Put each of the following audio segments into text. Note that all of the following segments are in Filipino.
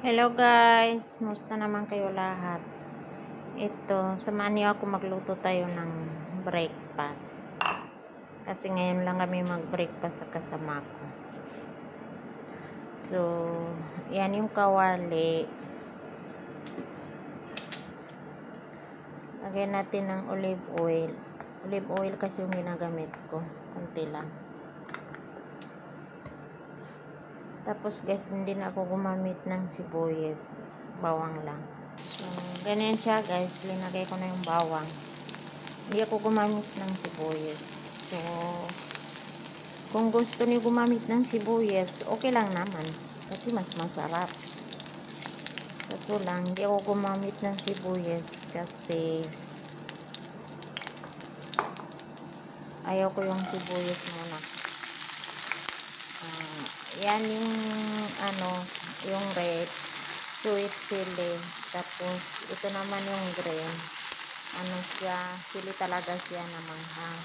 Hello guys, musta naman kayo lahat? Ito, samahan niyo ako magluto tayo ng breakfast. Kasi ngayon lang kami mag-breakfast sa kasama ko. So, yan yung kawali. Lagyan natin ng olive oil. Olive oil kasi yung ginagamit ko. Kunti lang. Tapos guys, hindi na ako gumamit ng sibuyas. Bawang lang. So, ganyan siya guys. Linagay ko na yung bawang. Hindi ako gumamit ng sibuyas. So, kung gusto niyo gumamit ng sibuyas, okay lang naman. Kasi mas masarap. Kaso lang, hindi ako gumamit ng sibuyas kasi ayaw ko yung sibuyas muna. Yan yung yung red, sweet chili. Tapos, ito naman yung green. Siya, chili talaga siya na manghang.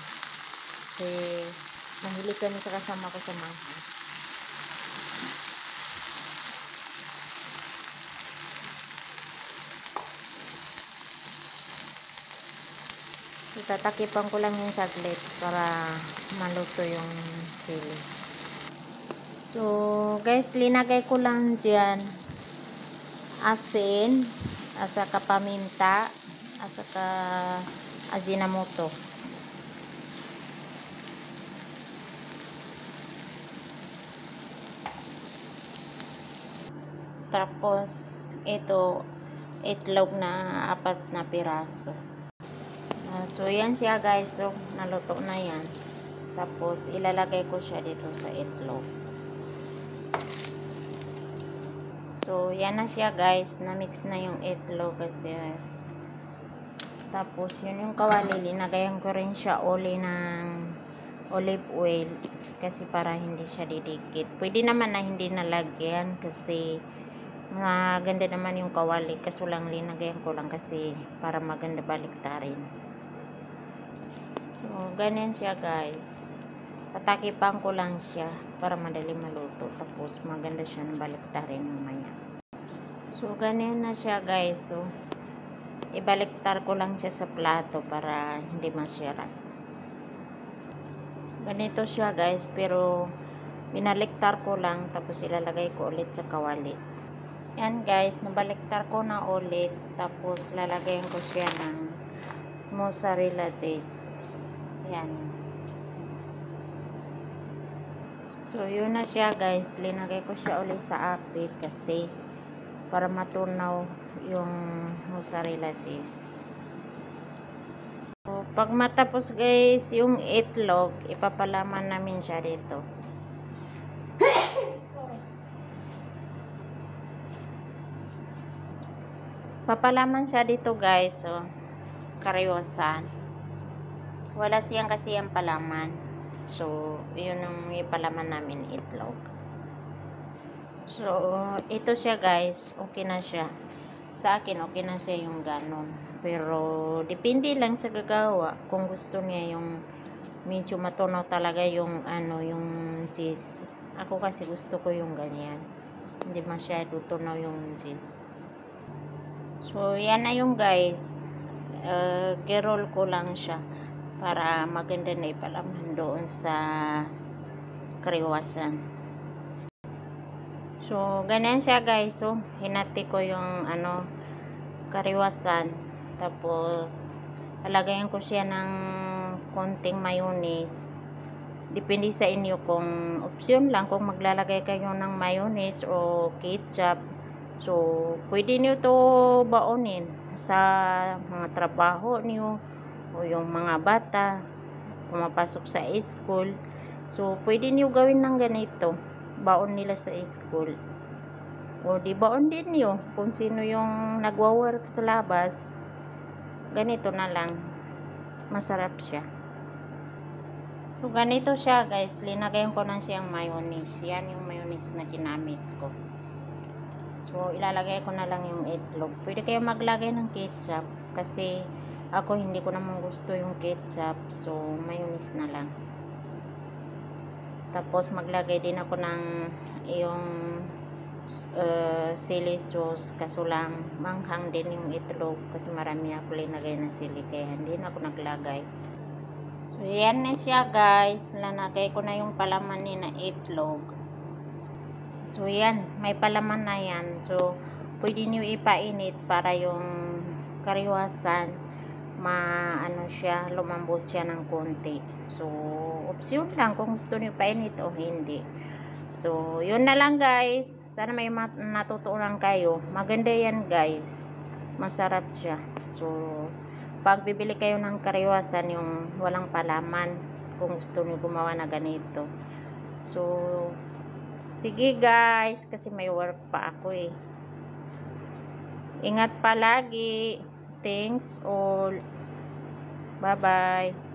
Kasi, mahilig kami sa kasama ko sa manghang. Tatakipan ko lang yung saglit para maluto yung chili. So, guys, linagay ko lang dyan asin, at saka paminta, at saka ajinomoto. Tapos, ito, itlog na 4 na piraso. So, yan siya guys. So, naluto na yan. Tapos, ilalagay ko siya dito sa itlog. So, yan na siya guys. Na-mix na yung itlog kasi. Tapos, yun yung kawali. Linagayan ko rin siya uli ng olive oil. Kasi para hindi siya didikit. Pwede naman na hindi nalagyan kasi maganda naman yung kawali. Kaso lang linagayan ko lang kasi para maganda baliktarin. So, ganyan siya guys. Tatakipan ko lang siya para madali maluto. Tapos maganda siya ng baliktarin mamaya. So, ganyan na siya guys. So, ibaliktar ko lang siya sa plato para hindi masira. Ganito siya guys. Pero, binaliktar ko lang. Tapos ilalagay ko ulit sa kawali. Yan guys. Nabaliktar ko na ulit. Tapos, lalagayin ko siya ng mozzarella cheese. Yan. So, yun na siya guys. Linagay ko siya ulit sa api kasi para matunaw yung mozzarella cheese. So, pag matapos guys yung itlog, ipapalaman namin siya dito. Papalaman siya dito guys. So, kariwasan. Wala siyang kasi yung palaman. So, yun ang ipalaman namin itlog. So, ito siya guys. Okay na siya. Sa akin, okay na siya yung ganon. Pero, depende lang sa gagawa. Kung gusto niya yung medyo matunaw talaga yung yung cheese. Ako kasi gusto ko yung ganyan. Hindi masyado tunaw yung cheese. So, yan na yung guys. Gerol ko lang siya para maganda na ipalaman doon sa kariwasan. So, ganyan siya guys. So, hinati ko yung kariwasan. Tapos, lalagayan ko siya ng konting mayonnaise. Depende sa inyo kung option lang kung maglalagay kayo ng mayonnaise o ketchup. So, pwede niyo to baonin sa mga trabaho niyo o yung mga bata pumapasok sa school. So, pwede niyo gawin ng ganito. Baon nila sa school. O, di baon din niyo kung sino yung nagwa-work sa labas. Ganito na lang. Masarap siya. So, ganito siya guys. Linagayan ko na siyang mayonnaise. Yan yung mayonnaise na ginamit ko. So, ilalagay ko na lang yung itlog. Pwede kayo maglagay ng ketchup kasi ako hindi ko naman gusto yung ketchup. So, mayonnaise na lang. Tapos, maglagay din ako ng yung sili sauce, kaso lang manghang din yung itlog kasi marami ako linagay na sili kaya hindi na ako naglagay. So yan na siya guys, lanagay ko na yung palaman ni na itlog. So yan, may palaman na yan. So pwede niyo ipainit para yung kariwasan maano siya, lumambot siya ng konti. So option lang kung gusto niyo painit o hindi. So yun na lang guys, sana may natutunan kayo. Maganda yan guys, masarap siya. So pag bibili kayo ng kariwasan yung walang palaman, kung gusto niyo gumawa na ganito. So sige guys, kasi may work pa ako eh. Ingat palagi. Thanks all. Bye bye.